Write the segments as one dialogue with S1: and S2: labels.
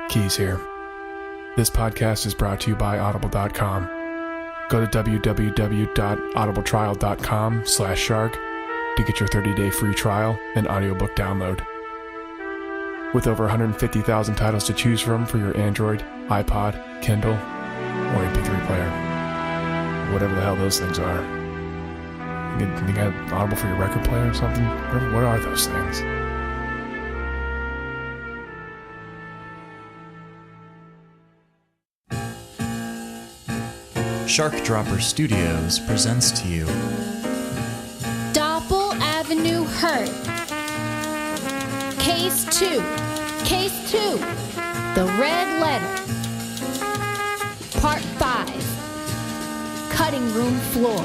S1: Keys here. This podcast is brought to you by Audible.com. Go to www.audibletrial.com/shark to get your 30-day free trial and audiobook download. With over 150,000 titles to choose from for your Android, iPod, Kindle, or MP3 player. Whatever the hell those things are. You got Audible for your record player or something? What are those things?
S2: Shark Dropper Studios presents to you
S3: Dopple Avenue Hurt. Case 2. Case 2. The Red Letter. Part 5. Cutting Room Floor.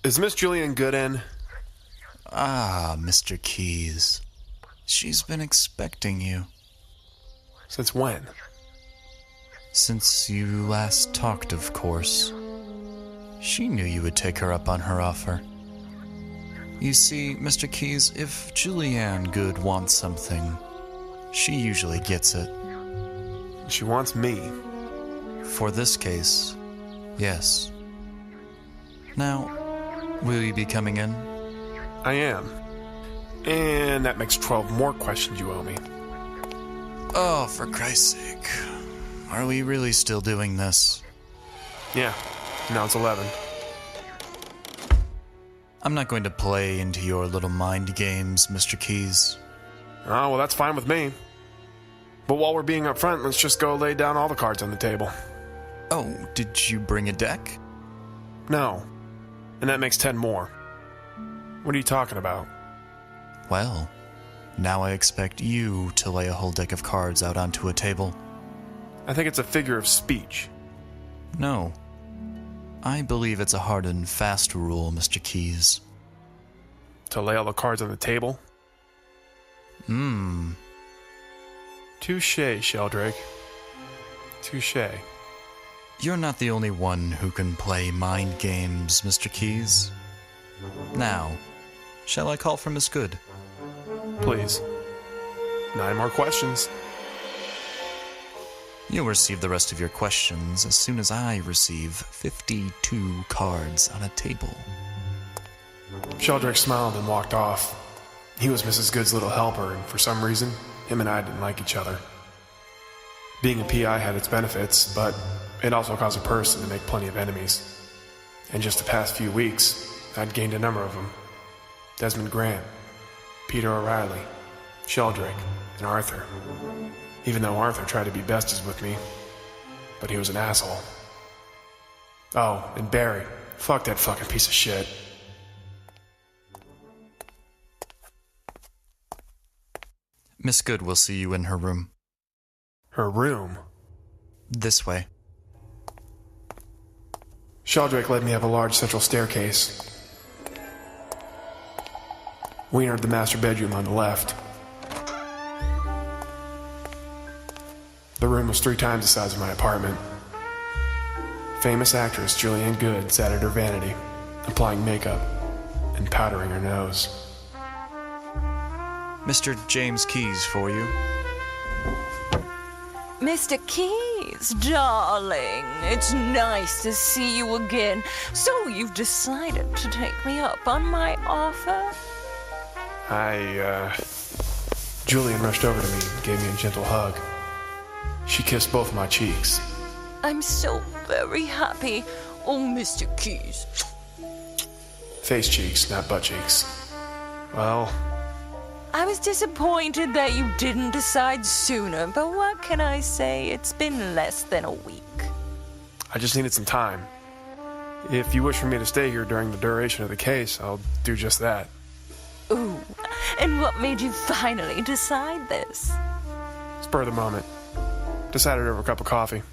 S1: Is Miss Julian Goode in?
S2: Ah, Mr. Keys. She's been expecting you.
S1: Since when?
S2: Since you last talked, of course. She knew you would take her up on her offer. You see, Mr. Keys, if Julianne Goode wants something, she usually gets it.
S1: She wants me.
S2: For this case, yes. Now, will you be coming in?
S1: I am. And that makes 12 more questions you owe me.
S2: Oh, for Christ's sake. Are we really still doing this?
S1: Yeah, now it's 11.
S2: I'm not going to play into your little mind games, Mr. Keys.
S1: Oh, well, that's fine with me. But while we're being upfront, let's just go lay down all the cards on the table.
S2: Oh, did you bring a deck?
S1: No. And that makes 10 more. What are you talking about?
S2: Well, now I expect you to lay a whole deck of cards out onto a table.
S1: I think it's a figure of speech.
S2: No. I believe it's a hard and fast rule, Mr. Keys.
S1: To lay all the cards on the table? Touché, Sheldrake. Touché.
S2: You're not the only one who can play mind games, Mr. Keys. Now, shall I call for Miss Goode?
S1: Please. 9 more questions.
S2: You'll receive the rest of your questions as soon as I receive 52 cards on a table.
S1: Sheldrake smiled and walked off. He was Mrs. Goode's little helper, and for some reason, him and I didn't like each other. Being a PI had its benefits, but it also caused a person to make plenty of enemies. In just the past few weeks, I'd gained a number of them. Desmond Grant, Peter O'Reilly, Sheldrake, and Arthur. Even though Arthur tried to be besties with me, but he was an asshole. Oh, and Barry. Fuck that fucking piece of shit.
S2: Miss Goode will see you in her room.
S1: Her room?
S2: This way.
S1: Sheldrake led me up a large central staircase. We entered the master bedroom on the left. The room was 3 times the size of my apartment. Famous actress Julianne Goode sat at her vanity, applying makeup and powdering her nose.
S2: Mr. James Keys for you.
S4: Mr. Keys, darling, it's nice to see you again. So you've decided to take me up on my offer?
S1: Julian rushed over to me and gave me a gentle hug. She kissed both my cheeks.
S4: I'm so very happy. Oh, Mr. Keys.
S1: Face cheeks, not butt cheeks. Well,
S4: I was disappointed that you didn't decide sooner, but what can I say? It's been less than a week.
S1: I just needed some time. If you wish for me to stay here during the duration of the case, I'll do just that.
S4: Ooh, and what made you finally decide this?
S1: Spur of the moment. Decided over a cup of coffee.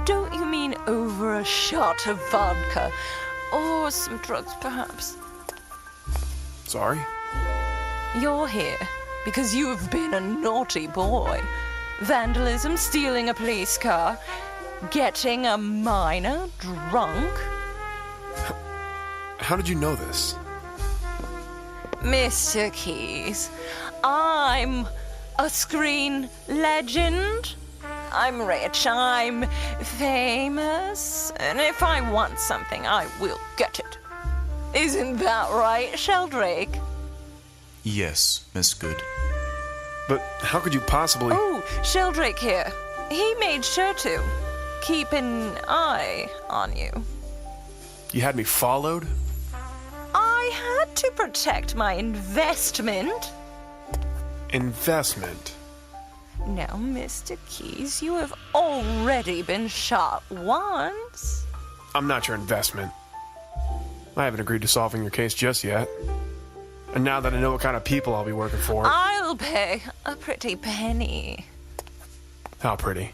S4: Don't you mean over a shot of vodka? Or some drugs, perhaps?
S1: Sorry?
S4: You're here because you've been a naughty boy. Vandalism, stealing a police car, getting a minor drunk.
S1: How did you know this?
S4: Mr. Keys, I'm a screen legend. I'm rich, I'm famous, and if I want something, I will get it. Isn't that right, Sheldrake?
S2: Yes, Miss Goode.
S1: But how could you possibly...
S4: Oh, Sheldrake here. He made sure to keep an eye on you.
S1: You had me followed?
S4: I had to protect my investment.
S1: Investment?
S4: Now, Mr. Keys, you have already been shot once.
S1: I'm not your investment. I haven't agreed to solving your case just yet. And now that I know what kind of people I'll be working for...
S4: I'll pay a pretty penny.
S1: How pretty?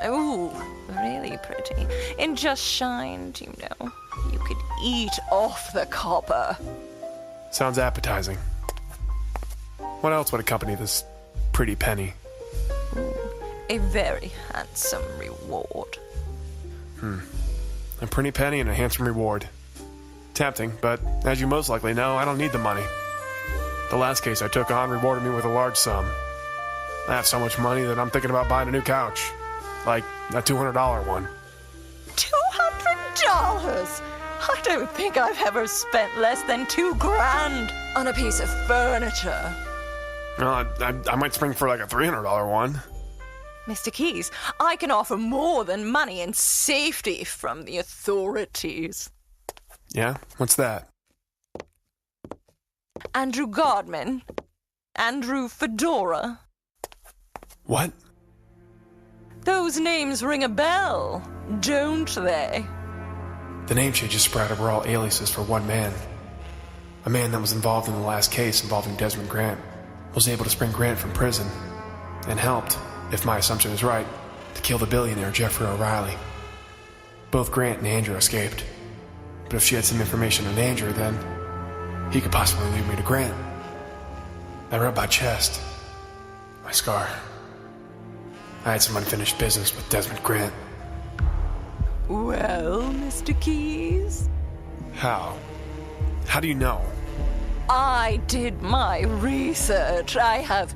S4: Ooh, really pretty. In just shined, you know. You could eat off the copper.
S1: Sounds appetizing. What else would accompany this pretty penny?
S4: A very handsome reward.
S1: A pretty penny and a handsome reward. Tempting, but as you most likely know, I don't need the money. The last case I took on rewarded me with a large sum. I have so much money that I'm thinking about buying a new couch. Like a $200 one.
S4: $200? I don't think I've ever spent less than $2,000 on a piece of furniture.
S1: Well, I might spring for like a $300 one.
S4: Mr. Keys, I can offer more than money and safety from the authorities.
S1: Yeah? What's that?
S4: Andrew Godman. Andrew Fedora.
S1: What?
S4: Those names ring a bell, don't they?
S1: The name she just sprouted were all aliases for one man. A man that was involved in the last case involving Desmond Grant was able to spring Grant from prison and helped, if my assumption is right, to kill the billionaire Jeffrey O'Reilly. Both Grant and Andrew escaped, but if she had some information on Andrew, then he could possibly lead me to Grant. I rubbed my chest, my scar. I had some unfinished business with Desmond Grant.
S4: Well, Mr. Keys?
S1: How? How do you know?
S4: I did my research. I have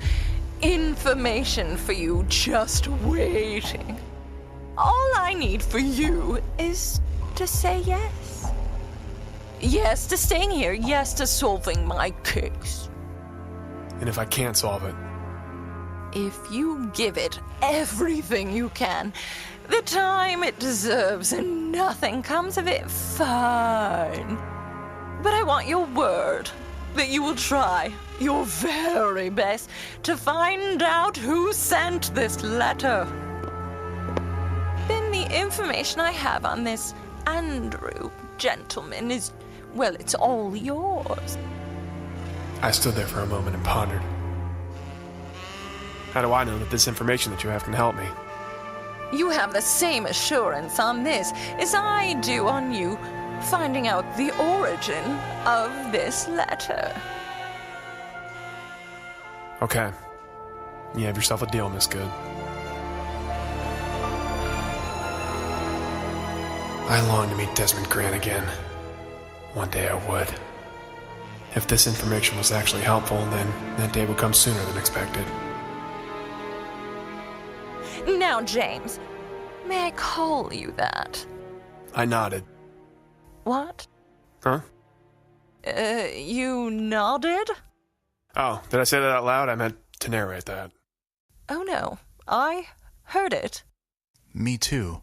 S4: information for you just waiting. All I need for you is to say yes. Yes to staying here, yes to solving my case.
S1: And if I can't solve it?
S4: If you give it everything you can, the time it deserves and nothing comes of it, fine. But I want your word that you will try your very best to find out who sent this letter. Then the information I have on this Andrew gentleman is, well, it's all yours.
S1: I stood there for a moment and pondered. How do I know that this information that you have can help me?
S4: You have the same assurance on this as I do on you finding out the origin of this letter.
S1: Okay. You have yourself a deal, Miss Goode. I long to meet Desmond Grant again. One day I would. If this information was actually helpful, then that day would come sooner than expected.
S4: Now, James, may I call you that?
S1: I nodded.
S4: What?
S1: Huh?
S4: You nodded?
S1: Oh, did I say that out loud? I meant to narrate that.
S4: Oh no, I heard it.
S2: Me too.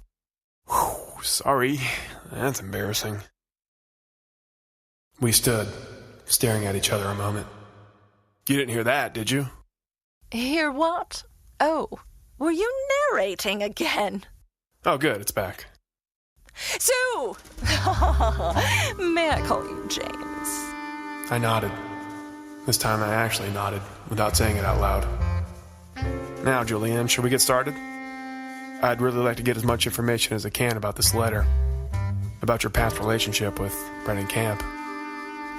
S1: Whew, sorry. That's embarrassing. We stood, staring at each other a moment. You didn't hear that, did you?
S4: Hear what? Oh, were you narrating again?
S1: Oh, good, it's back.
S4: Sue! May I call you James?
S1: I nodded. This time I actually nodded, without saying it out loud. Now, Julianne, shall we get started? I'd really like to get as much information as I can about this letter. About your past relationship with Brennan Camp.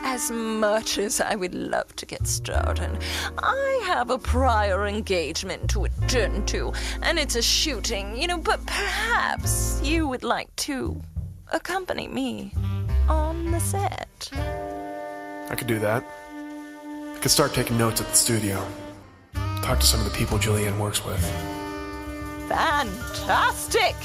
S4: As much as I would love to get started, I have a prior engagement to attend to, and it's a shooting, but perhaps you would like to accompany me on the set.
S1: I could do that. I could start taking notes at the studio. Talk to some of the people Julianne works with.
S4: Fantastic!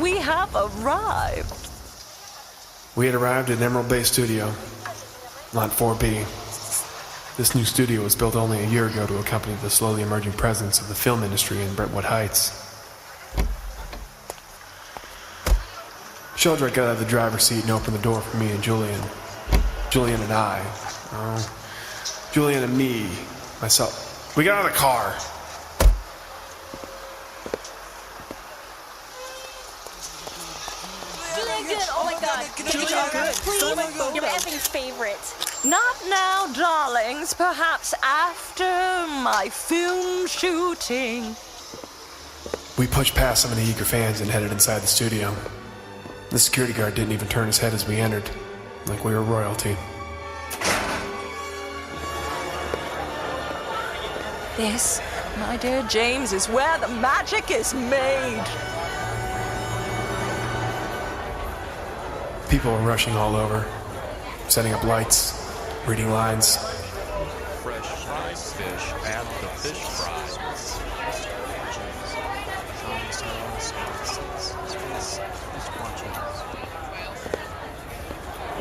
S4: We have arrived.
S1: We had arrived at Emerald Bay Studio, Lot 4B. This new studio was built only a year ago to accompany the slowly emerging presence of the film industry in Brentwood Heights. Sheldrake got out of the driver's seat and opened the door for me and Julian. Julian and I. Julian and me. Myself. We got out of the car.
S3: Oh my god. Julian Good. Please. You're Effing's favorite.
S4: Not now, darlings. Perhaps after my film shooting.
S1: We pushed past some of the eager fans and headed inside the studio. The security guard didn't even turn his head as we entered, like we were royalty.
S4: This, my dear James, is where the magic is made.
S1: People were rushing all over, setting up lights, reading lines.
S5: Fresh fried fish at the fish fry.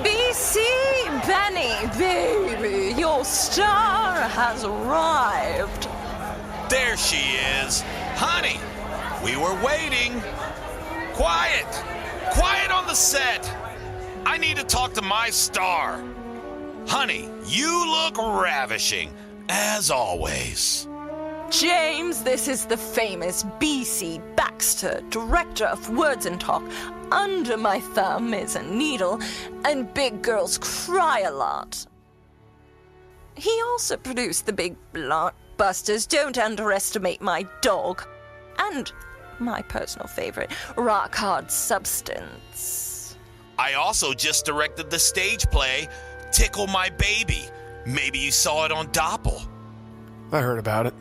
S4: BC, Benny, baby, your star has arrived.
S6: There she is. Honey, we were waiting. Quiet. Quiet on the set. I need to talk to my star. Honey, you look ravishing, as always.
S4: James, this is the famous B.C. Baxter, director of Words and Talk. Under my thumb is a needle, and big girls cry a lot. He also produced the big blockbusters Don't Underestimate My Dog, and my personal favorite, Rock Hard Substance.
S6: I also just directed the stage play, Tickle My Baby. Maybe you saw it on Dopple.
S1: I heard about it.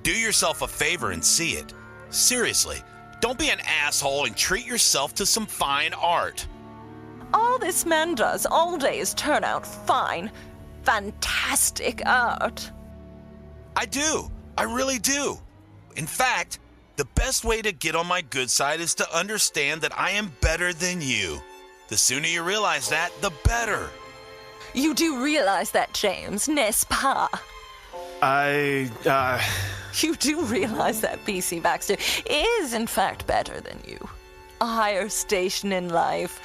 S6: Do yourself a favor and see it. Seriously, don't be an asshole and treat yourself to some fine art.
S4: All this man does all day is turn out fine, fantastic art.
S6: I do. I really do. In fact, the best way to get on my good side is to understand that I am better than you. The sooner you realize that, the better.
S4: You do realize that, James, n'est-ce pas? You do realize that B.C. Baxter is, in fact, better than you. A higher station in life.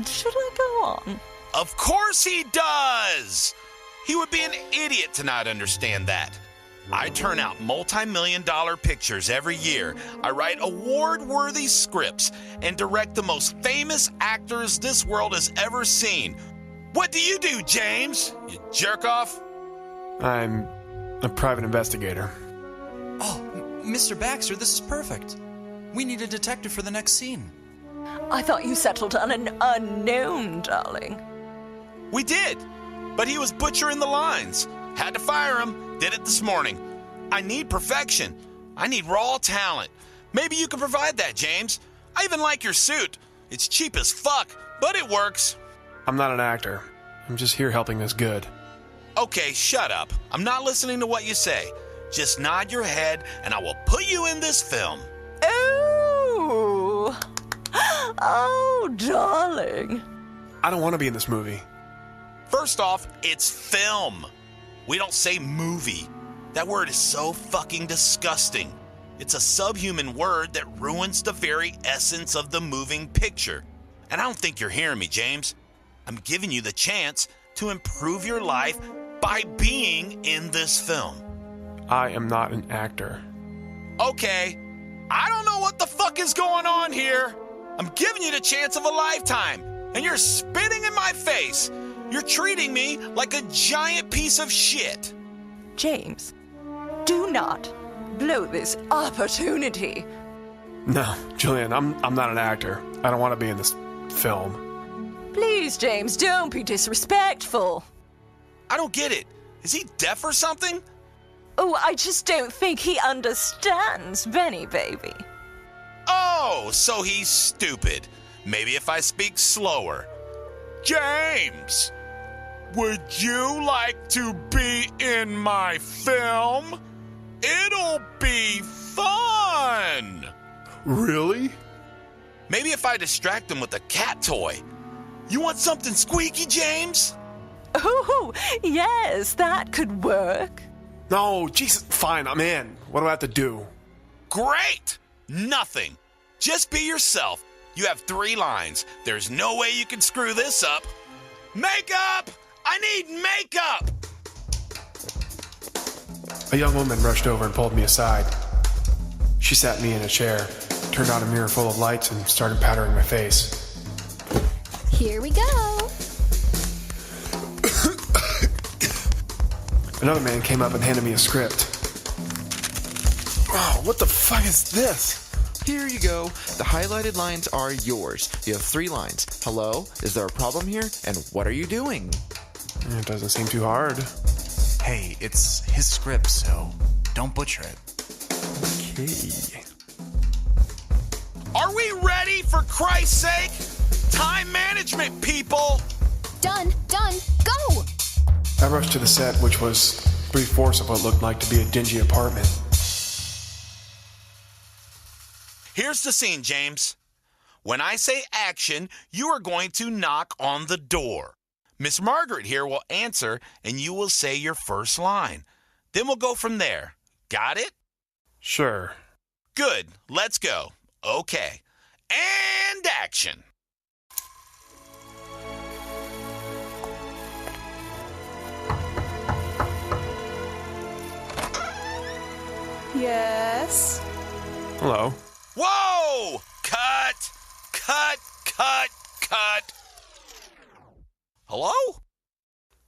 S4: Should I go on?
S6: Of course he does! He would be an idiot to not understand that. I turn out multi-million-dollar pictures every year. I write award-worthy scripts and direct the most famous actors this world has ever seen. What do you do, James? You jerk off?
S1: I'm a private investigator.
S2: Oh, Mr. Baxter, this is perfect. We need a detective for the next scene.
S4: I thought you settled on an unknown, darling.
S6: We did, but he was butchering the lines. Had to fire him. Did it this morning. I need perfection. I need raw talent. Maybe you can provide that, James. I even like your suit. It's cheap as fuck, but it works.
S1: I'm not an actor. I'm just here helping Miss Goode.
S6: Okay, shut up. I'm not listening to what you say. Just nod your head, and I will put you in this film.
S4: Oh! Oh, darling.
S1: I don't want to be in this movie.
S6: First off, it's film. We don't say movie. That word is so fucking disgusting. It's a subhuman word that ruins the very essence of the moving picture. And I don't think you're hearing me, James. I'm giving you the chance to improve your life by being in this film.
S1: I am not an actor.
S6: Okay, I don't know what the fuck is going on here. I'm giving you the chance of a lifetime, and you're spitting in my face. You're treating me like a giant piece of shit.
S4: James, do not blow this opportunity.
S1: No, Julian, I'm not an actor. I don't want to be in this film.
S4: Please, James, don't be disrespectful.
S6: I don't get it. Is he deaf or something?
S4: Oh, I just don't think he understands Benny, baby.
S6: Oh, so he's stupid. Maybe if I speak slower. James, would you like to be in my film? It'll be fun.
S1: Really?
S6: Maybe if I distract him with a cat toy. You want something squeaky, James?
S4: Oh, yes, that could work.
S1: No, Jesus, fine, I'm in. What do I have to do?
S6: Great! Nothing. Just be yourself. You have 3 lines. There's no way you can screw this up. Makeup! I need makeup!
S1: A young woman rushed over and pulled me aside. She sat me in a chair, turned on a mirror full of lights, and started powdering my face.
S3: Here we go.
S1: Another man came up and handed me a script. Oh, what the fuck is this?
S7: Here you go. The highlighted lines are yours. You have 3 lines. Hello? Is there a problem here? And what are you doing?
S1: It doesn't seem too hard.
S2: Hey, it's his script, so don't butcher it.
S1: Okay.
S6: Are we ready, for Christ's sake? Time management, people!
S3: Done, go!
S1: I rushed to the set, which was 3/4 of what looked like to be a dingy apartment.
S6: Here's the scene, James. When I say action, you are going to knock on the door. Miss Margaret here will answer, and you will say your first line. Then we'll go from there. Got it?
S1: Sure.
S6: Good. Let's go. Okay. And action.
S4: Yes?
S1: Hello.
S6: Whoa! Cut! Cut! Cut! Cut! Hello?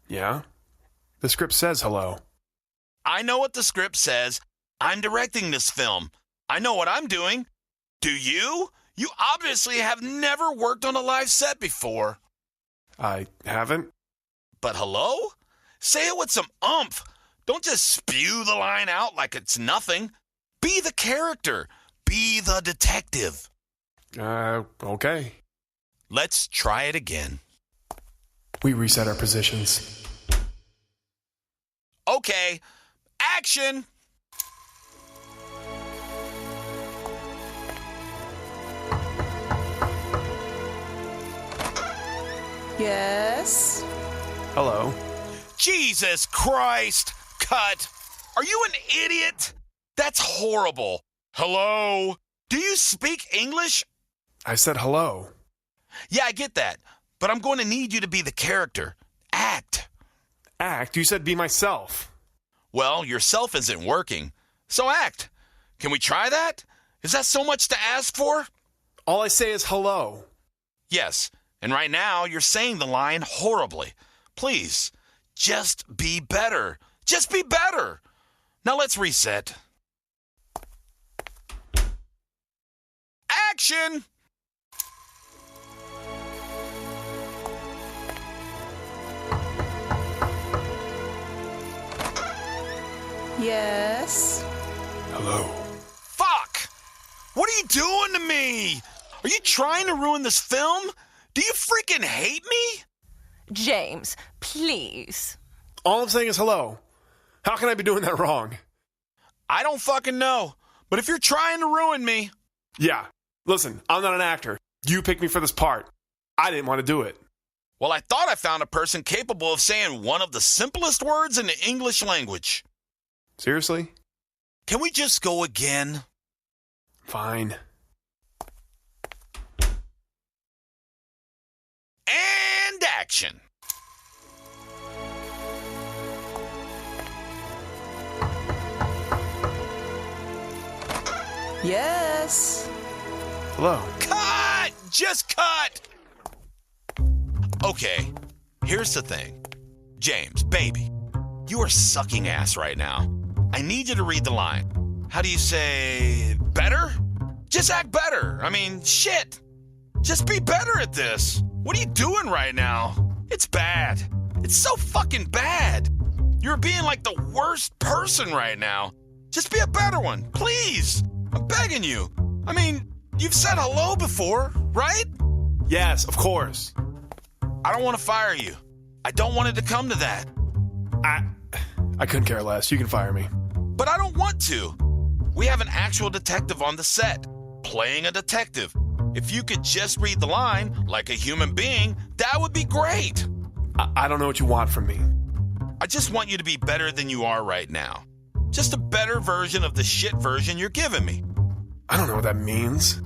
S1: Yeah? The script says hello.
S6: I know what the script says. I'm directing this film. I know what I'm doing. Do you? You obviously have never worked on a live set before.
S1: I haven't?
S6: But hello? Say it with some oomph. Don't just spew the line out like it's nothing. Be the character. Be the detective.
S1: Okay.
S6: Let's try it again.
S1: We reset our positions.
S6: Okay. Action!
S4: Yes?
S1: Hello.
S6: Jesus Christ! Cut! Are you an idiot? That's horrible. Hello? Do you speak English?
S1: I said hello.
S6: Yeah, I get that. But I'm going to need you to be the character. Act.
S1: Act? You said be myself.
S6: Well, yourself isn't working. So act. Can we try that? Is that so much to ask for?
S1: All I say is hello.
S6: Yes. And right now, you're saying the line horribly. Please, just be better. Just be better. Now let's reset. Action!
S4: Yes?
S1: Hello.
S6: Fuck! What are you doing to me? Are you trying to ruin this film? Do you freaking hate me?
S4: James, please.
S1: All I'm saying is hello. How can I be doing that wrong?
S6: I don't fucking know. But if you're trying to ruin me...
S1: Yeah. Listen, I'm not an actor. You picked me for this part. I didn't want to do it.
S6: Well, I thought I found a person capable of saying one of the simplest words in the English language.
S1: Seriously?
S6: Can we just go again?
S1: Fine.
S6: And action.
S4: Yes.
S1: Hello.
S6: Cut! Just cut! Okay, here's the thing. James, baby, you are sucking ass right now. I need you to read the line. How do you say better? Just act better. I mean, shit. Just be better at this. What are you doing right now? It's bad. It's so fucking bad. You're being like the worst person right now. Just be a better one, please. I'm begging you. I mean, you've said hello before, right?
S1: Yes, of course.
S6: I don't want to fire you. I don't want it to come to that.
S1: I couldn't care less. You can fire me.
S6: But I don't want to. We have an actual detective on the set, playing a detective. If you could just read the line like a human being, that would be great.
S1: I don't know what you want from me.
S6: I just want you to be better than you are right now. Just a better version of the shit version you're giving me.
S1: I don't know what that means.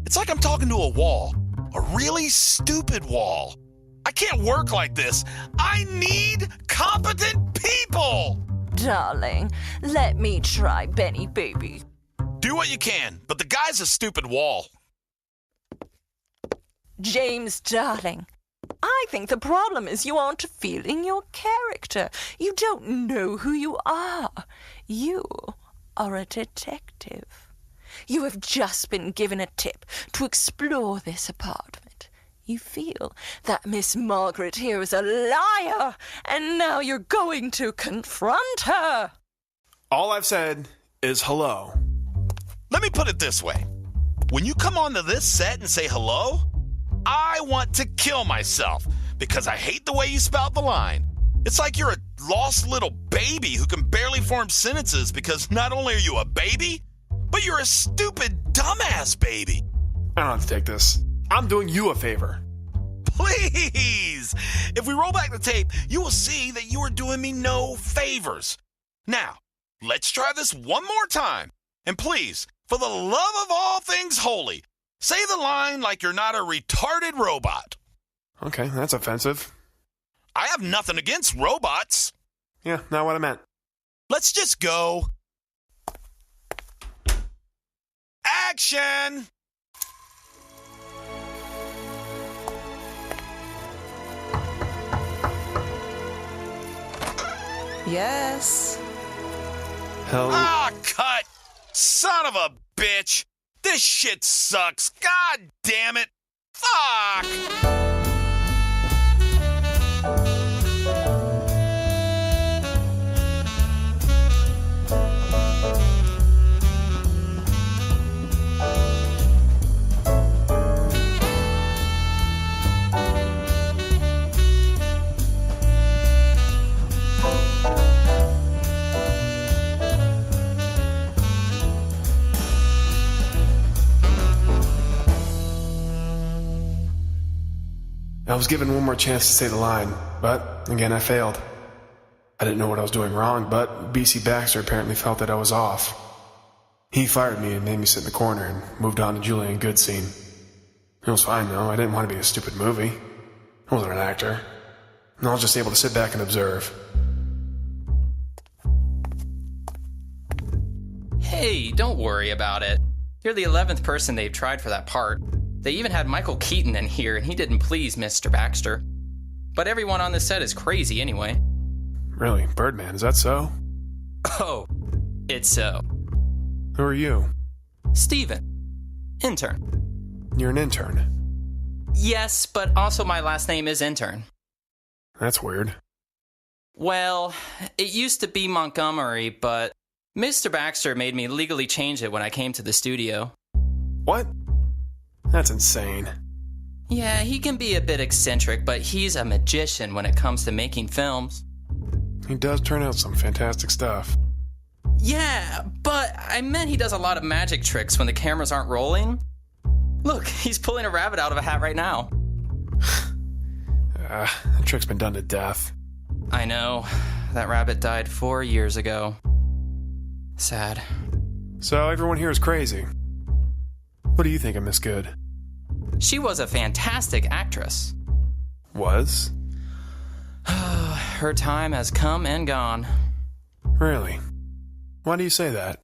S6: It's like I'm talking to a wall. A really stupid wall. I can't work like this. I need competent people!
S4: Darling, let me try, Benny baby.
S6: Do what you can, but the guy's a stupid wall.
S4: James, darling, I think the problem is you aren't feeling your character. You don't know who you are. You are a detective. You have just been given a tip to explore this apartment. You feel that Miss Margaret here is a liar, and now you're going to confront her.
S1: All I've said is hello.
S6: Let me put it this way. When you come onto this set and say hello, I want to kill myself because I hate the way you spout the line. It's like you're a lost little baby who can barely form sentences because not only are you a baby, but you're a stupid dumbass baby.
S1: I don't have to take this. I'm doing you a favor.
S6: Please! If we roll back the tape, you will see that you are doing me no favors. Now, let's try this one more time. And please, for the love of all things holy, say the line like you're not a retarded robot.
S1: Okay, that's offensive.
S6: I have nothing against robots.
S1: Yeah, not what I meant.
S6: Let's just go. Action!
S4: Yes.
S1: Hell.
S6: Ah, cut! Son of a bitch! This shit sucks! God damn it! Fuck!
S1: I was given one more chance to say the line, but again I failed. I didn't know what I was doing wrong, but BC Baxter apparently felt that I was off. He fired me and made me sit in the corner and moved on to Julian Goode's scene. It was fine though, I didn't want to be a stupid movie. I wasn't an actor. And I was just able to sit back and observe.
S8: Hey, don't worry about it. You're the 11th person they've tried for that part. They even had Michael Keaton in here, and he didn't please Mr. Baxter. But everyone on the set is crazy anyway.
S1: Really, Birdman, is that so?
S8: Oh, it's so.
S1: Who are you?
S8: Steven. Intern.
S1: You're an intern.
S8: Yes, but also my last name is Intern.
S1: That's weird.
S8: Well, it used to be Montgomery, but Mr. Baxter made me legally change it when I came to the studio.
S1: What? That's insane.
S8: Yeah, he can be a bit eccentric, but he's a magician when it comes to making films.
S1: He does turn out some fantastic stuff.
S8: Yeah, but I meant he does a lot of magic tricks when the cameras aren't rolling. Look, he's pulling a rabbit out of a hat right now.
S1: That trick's been done to death.
S8: I know. That rabbit died 4 years ago. Sad.
S1: So everyone here is crazy. What do you think of Miss Goode?
S8: She was a fantastic actress.
S1: Was?
S8: Her time has come and gone.
S1: Really? Why do you say that?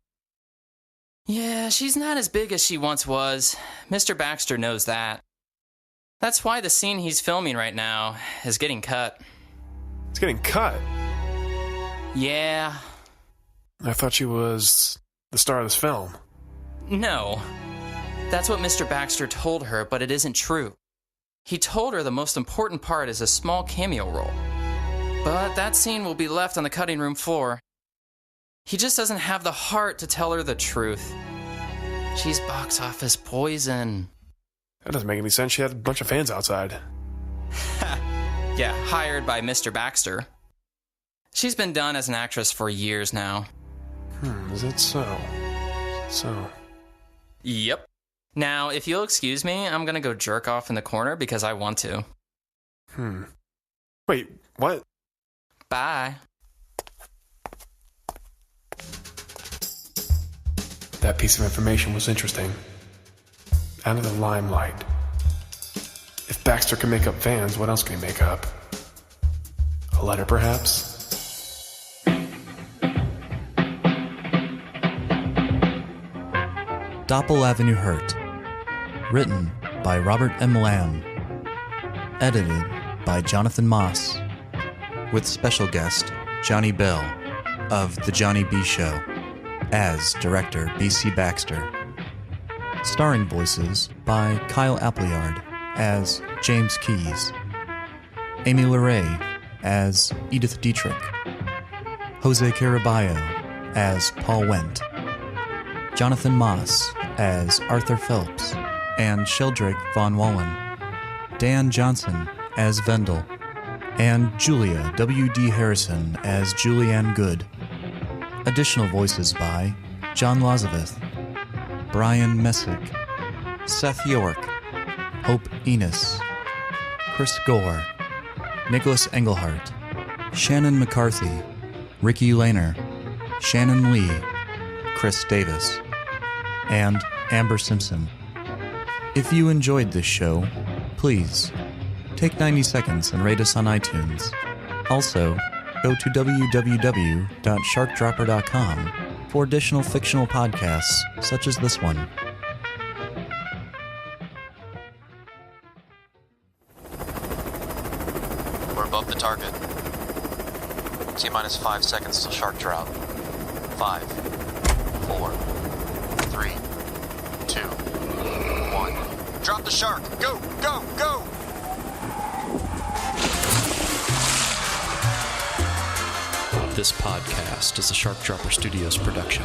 S8: Yeah, she's not as big as she once was. Mr. Baxter knows that. That's why the scene he's filming right now is getting cut.
S1: It's getting cut.
S8: Yeah.
S1: I thought she was the star of this film.
S8: No. That's what Mr. Baxter told her, but it isn't true. He told her the most important part is a small cameo role. But that scene will be left on the cutting room floor. He just doesn't have the heart to tell her the truth. She's box office poison.
S1: That doesn't make any sense. She had a bunch of fans outside.
S8: Yeah, hired by Mr. Baxter. She's been done as an actress for years now.
S1: Is it so? So.
S8: Yep. Now, if you'll excuse me, I'm gonna go jerk off in the corner because I want to.
S1: Wait, what?
S8: Bye.
S1: That piece of information was interesting. Out of the limelight. If Baxter can make up fans, what else can he make up? A letter, perhaps?
S2: Dopple Avenue Hurt. Written by Robert M. Lamb. Edited by Jonathan Moss. With special guest Johnny Bell of The Johnny B. Show as director B.C. Baxter. Starring voices by Kyle Appleyard as James Keyes, Amy LeRae as Edith Dietrich, Jose Caraballo as Paul Wendt, Jonathan Moss as Arthur Phelps and Sheldrake Von Wallen, Dan Johnson as Vendel, and Julia W.D. Harrison as Julianne Goode. Additional voices by John Lazaveth, Brian Messick, Seth York, Hope Enos, Chris Gore, Nicholas Engelhart, Shannon McCarthy, Ricky Lehner, Shannon Lee, Chris Davis, and Amber Simpson. If you enjoyed this show, please take 90 seconds and rate us on iTunes. Also, go to www.sharkdropper.com for additional fictional podcasts such as this one.
S9: We're above the target. T-minus 5 seconds till shark drop. 5, 4, 3, 2, 1. Drop the shark! Go! Go! Go!
S5: This podcast is a Shark Dropper Studios production.